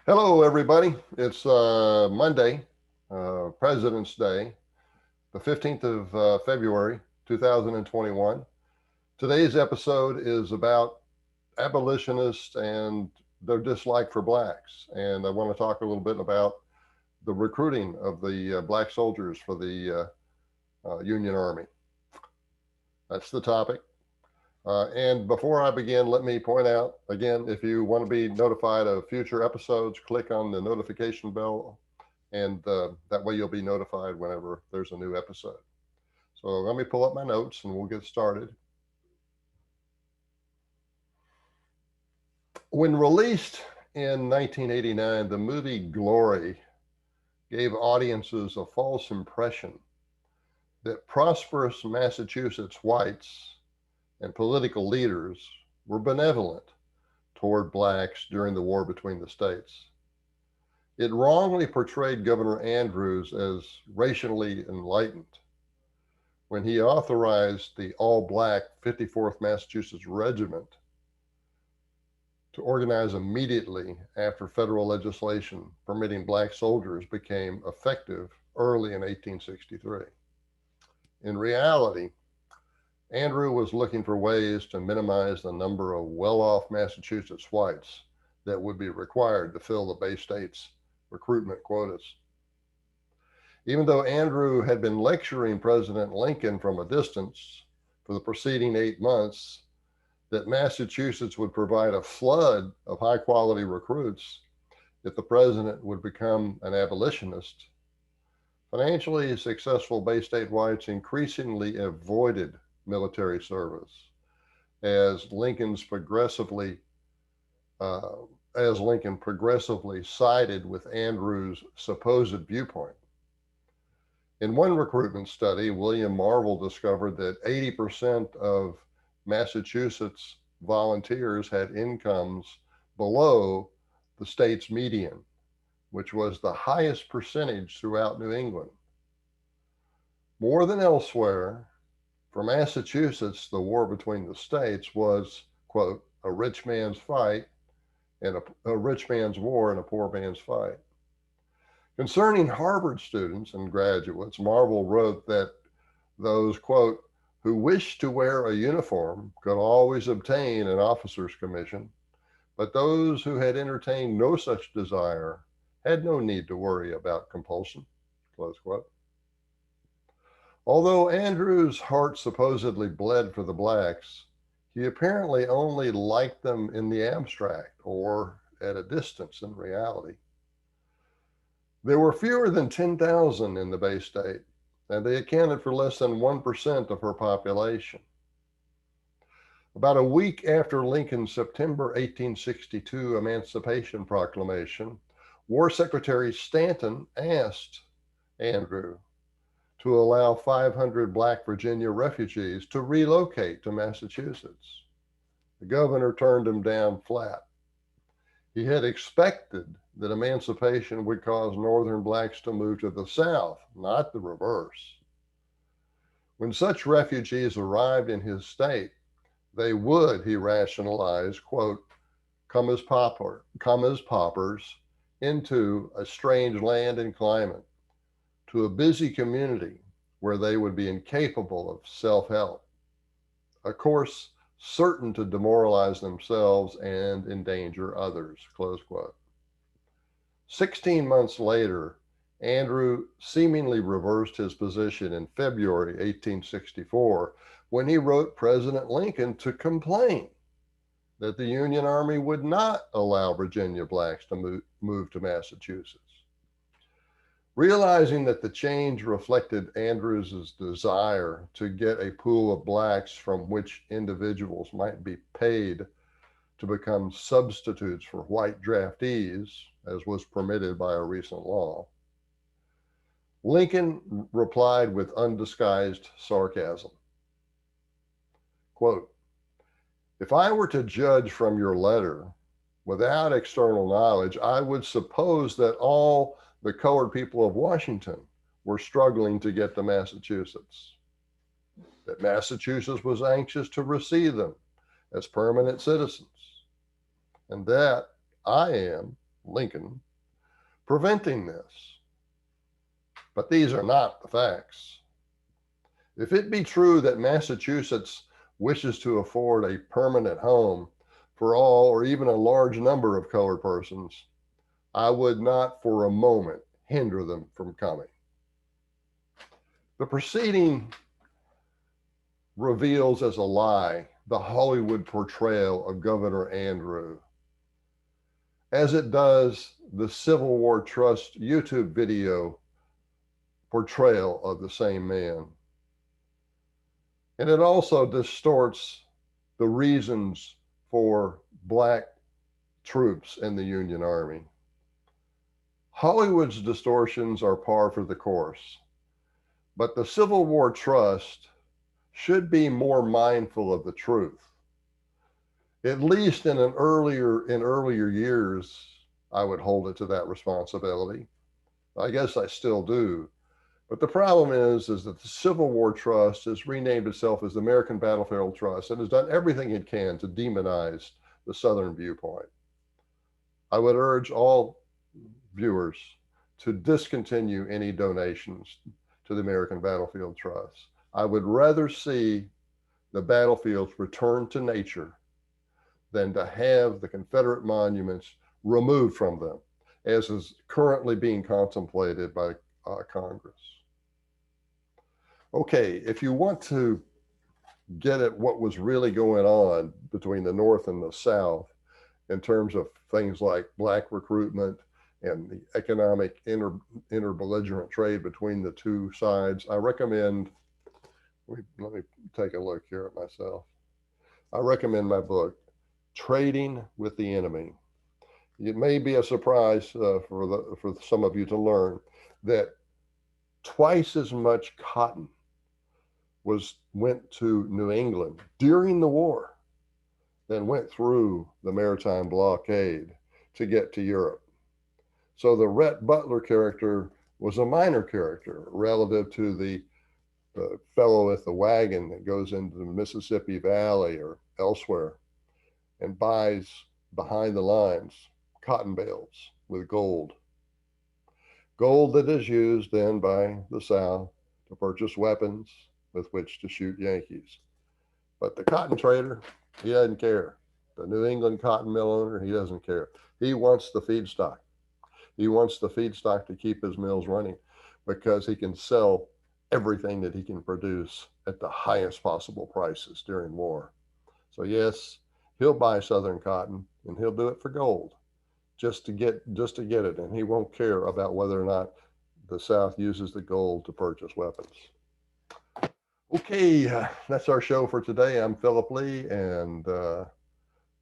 Hello, everybody. It's Monday, President's Day, the 15th of February, 2021. Today's episode is about abolitionists and their dislike for blacks. And I want to talk a little bit about the recruiting of the black soldiers for the Union Army. That's the topic. And before I begin, let me point out again, if you want to be notified of future episodes, click on the notification bell, and that way you'll be notified whenever there's a new episode. So let me pull up my notes and we'll get started. When released in 1989, the movie Glory gave audiences a false impression that prosperous Massachusetts whites and political leaders were benevolent toward blacks during the war between the states. It wrongly portrayed Governor Andrews as racially enlightened when he authorized the all black 54th Massachusetts Regiment to organize immediately after federal legislation permitting black soldiers became effective early in 1863. In reality, Andrew was looking for ways to minimize the number of well off Massachusetts whites that would be required to fill the Bay State's recruitment quotas. Even though Andrew had been lecturing President Lincoln from a distance for the preceding 8 months that Massachusetts would provide a flood of high quality recruits if the president would become an abolitionist, financially successful Bay State whites increasingly avoided military service as uh, Lincoln progressively sided with Andrew's supposed viewpoint. In one recruitment study, William Marvel discovered that 80% of Massachusetts volunteers had incomes below the state's median, which was the highest percentage throughout New England. More than elsewhere, for Massachusetts, the war between the states was, quote, a rich man's fight and a rich man's war and a poor man's fight. Concerning Harvard students and graduates, Marvel wrote that those, quote, who wished to wear a uniform could always obtain an officer's commission, but those who had entertained no such desire had no need to worry about compulsion, close quote. Although Andrew's heart supposedly bled for the blacks, he apparently only liked them in the abstract or at a distance in reality. There were fewer than 10,000 in the Bay State, and they accounted for less than 1% of her population. About a week after Lincoln's September 1862 Emancipation Proclamation, War Secretary Stanton asked Andrew to allow 500 Black Virginia refugees to relocate to Massachusetts. The governor turned him down flat. He had expected that emancipation would cause Northern blacks to move to the South, not the reverse. When such refugees arrived in his state, they would, he rationalized, quote, come as paupers into a strange land and climate, to a busy community where they would be incapable of self help, a course certain to demoralize themselves and endanger others, close quote. 16 months later, Andrew seemingly reversed his position in February 1864 when he wrote President Lincoln to complain that the Union Army would not allow Virginia blacks to move to Massachusetts. Realizing that the change reflected Andrews's desire to get a pool of blacks from which individuals might be paid to become substitutes for white draftees, as was permitted by a recent law, Lincoln replied with undisguised sarcasm. Quote, if I were to judge from your letter without external knowledge, I would suppose that all the colored people of Washington were struggling to get to Massachusetts, that Massachusetts was anxious to receive them as permanent citizens, and that I am Lincoln, preventing this. But these are not the facts. If it be true that Massachusetts wishes to afford a permanent home for all or even a large number of colored persons, I would not for a moment hinder them from coming. The preceding reveals as a lie the Hollywood portrayal of Governor Andrew, as it does the Civil War Trust YouTube video portrayal of the same man. And it also distorts the reasons for Black troops in the Union Army. Hollywood's distortions are par for the course, but the Civil War Trust should be more mindful of the truth. At least in earlier years, I would hold it to that responsibility. I guess I still do. But the problem is that the Civil War Trust has renamed itself as the American Battlefield Trust and has done everything it can to demonize the Southern viewpoint. I would urge all viewers to discontinue any donations to the American Battlefield Trust. I would rather see the battlefields return to nature than to have the Confederate monuments removed from them, as is currently being contemplated by Congress. Okay, if you want to get at what was really going on between the North and the South in terms of things like Black recruitment and the economic inter-belligerent trade between the two sides, I recommend, let me take a look here at myself. I recommend my book, Trading with the Enemy. It may be a surprise for some of you to learn that twice as much cotton went to New England during the war than went through the maritime blockade to get to Europe. So the Rhett Butler character was a minor character relative to the fellow with the wagon that goes into the Mississippi Valley or elsewhere and buys behind the lines cotton bales with gold. Gold that is used then by the South to purchase weapons with which to shoot Yankees. But the cotton trader, he doesn't care. The New England cotton mill owner, he doesn't care. He wants the feedstock. He wants the feedstock to keep his mills running because he can sell everything that he can produce at the highest possible prices during war. So yes, he'll buy Southern cotton and he'll do it for gold just to get it, and he won't care about whether or not the South uses the gold to purchase weapons. Okay, that's our show for today. I'm Philip Lee, and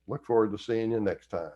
look forward to seeing you next time.